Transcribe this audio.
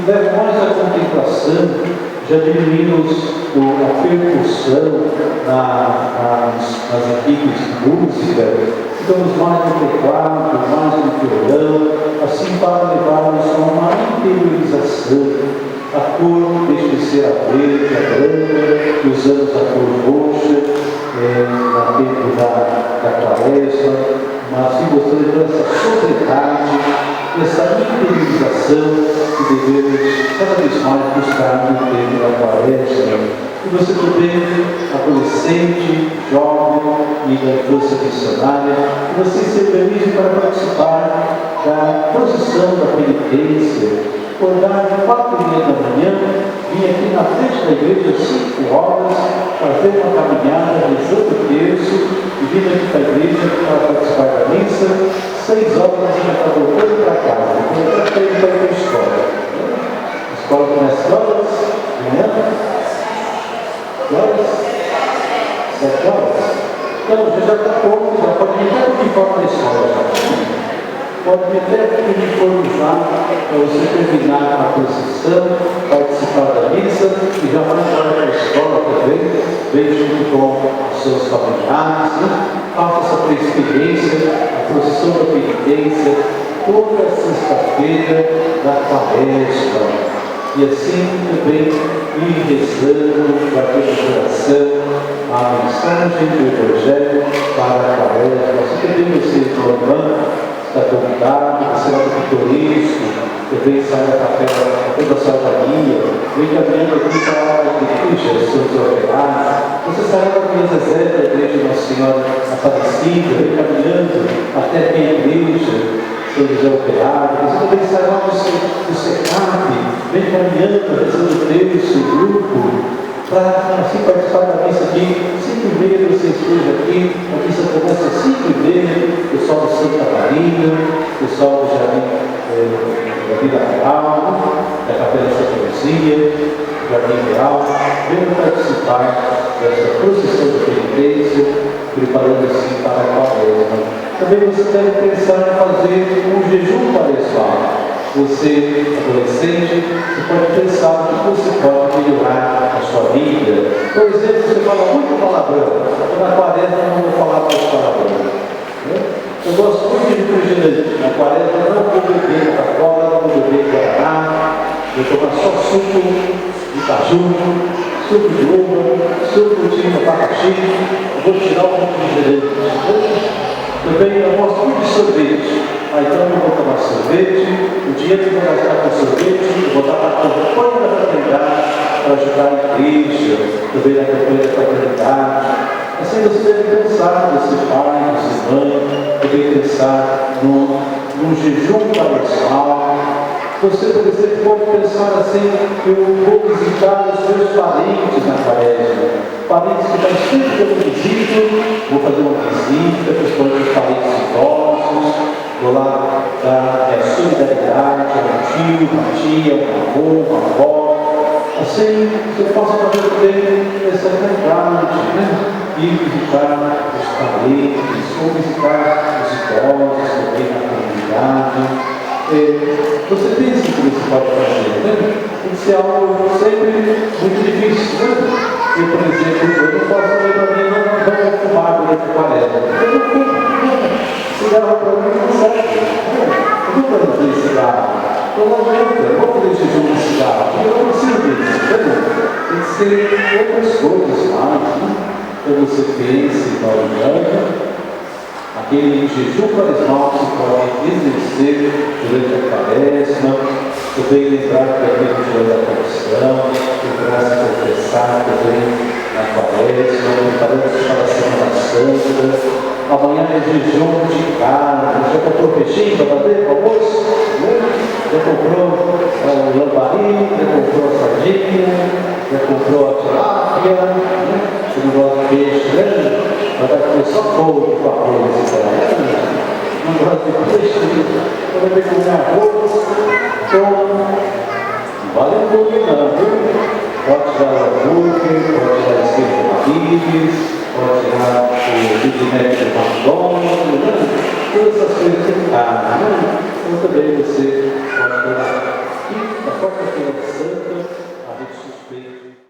leva mais à contemplação, já diminuímos a percussão nas equipes de música, ficamos mais no teclado, mais no violão, assim para levarmos a uma interiorização. A cor deixa de ser a verde, a branca, e usamos a cor roxa na tempo da quaresma, mas sim gostando de essa sobriedade, essa interiorização que devemos cada vez mais buscar no tempo da quaresma. E você também, adolescente, jovem e da infância missionária, você se organize para participar da procissão da penitência. Acordar de 4h30 da manhã, vim aqui na frente da igreja às 5 horas, fazer uma caminhada, rezando o terço, e vim aqui para a igreja para participar da missa. 6 horas a gente já está voltando para casa, então para ir para a escola. A escola começa às horas de manhã? Que horas? 7 horas? Então, você já está pronto, já pode ir até o uniforme da escola. Pode meter o uniforme lá para você terminar a procissão, participar da missa e já vai embora para a escola também, vem junto com os seus familiares, né? Faça essa experiência, a procissão da penitência, toda sexta-feira da quaresma. E assim também ir rezando, batendo o coração, a mensagem do Evangelho para a quaresma. Você também você irmã, está convidado, você vai para o turismo, também sai da capela toda a sua família, vem caminhando aqui para a igreja, os seus operários, você sai da minha Zezé, da igreja Nossa Senhora Aparecida, vem caminhando até a igreja, São José Operário, você também sai lá do SECAP, vem caminhando, rezando o terço, o grupo, para assim participar da missa aqui. 5h30 você esteja aqui, a missa começa às 5h30, pessoal do Santa Catarina, pessoal do Jardim da Vida Real, da Capela Santa Luzia, Jardim Real, venham participar dessa procissão de penitência, preparando assim para a quaresma. Também você deve pensar em fazer um jejum quaresmal. Você, adolescente, você pode pensar que você pode melhorar a sua vida. Por exemplo, você fala muito palavrão. Na quaresma eu não vou falar mais palavrão. Eu gosto muito de refrigerante. Na quaresma eu não vou beber Coca-Cola, não vou beber Guaraná. Eu vou tomar só suco de caju, suco de uva, suco de abacaxi. Eu vou tirar o refrigerante. Também eu gosto muito de sorvete. Então eu vou tomar sorvete, o dinheiro que eu vou gastar com sorvete, eu vou dar para a campanha da fraternidade, para ajudar a igreja, também na campanha da fraternidade. Assim você deve pensar, você pai, você mãe, deve pensar num jejum quaresmal. Você, por exemplo, pode pensar assim, que eu vou visitar os meus parentes na quaresma. Parentes que faz tempo que eu não visito, vou fazer uma visita, principalmente os parentes idosos, vou lá dar solidariedade a um tio, uma tia, um avô, uma avó. Assim, você possa fazer também essa verdade, né? Ir visitar os parentes, ou visitar os idosos também na comunidade. Você pensa que você pode fazer, né? Tem que ser algo sempre muito difícil, né? Eu, por exemplo, eu não posso fazer para mim, não vou fumar durante a quaresma. Eu não fumo, cigarro para mim não serve. Eu não vou fazer cigarro. Eu não vou fazer jejum de cigarro, eu não preciso disso, entendeu? Tem que ser outras coisas mais, né? Então você pensa e vai olhando. Aquele jejum quaresmal que se pode exercer durante a quaresma, também lembrar que é tempo da confissão, lembrar se confessar também na quaresma, preparando-se para a Semana Santa. Amanhã é jejum de carne, já comprou peixinho para fazer para o almoço? Já comprou o lambari, já comprou a sardinha, já comprou a tilápia, você não gosta de peixe, né? Mas vai comer só couve com arroz, não gosta de peixe, quando vai comer arroz, então, não vale tudo não, viu? Pode tirar o hambúrguer, pode tirar a esquerda do Habib's, pode tirar o Big Mac do McDonald's, né? Todas essas coisas que carne, né? Então também você pode tirar. aqui, da quarta-feira santa, a rede suspeito.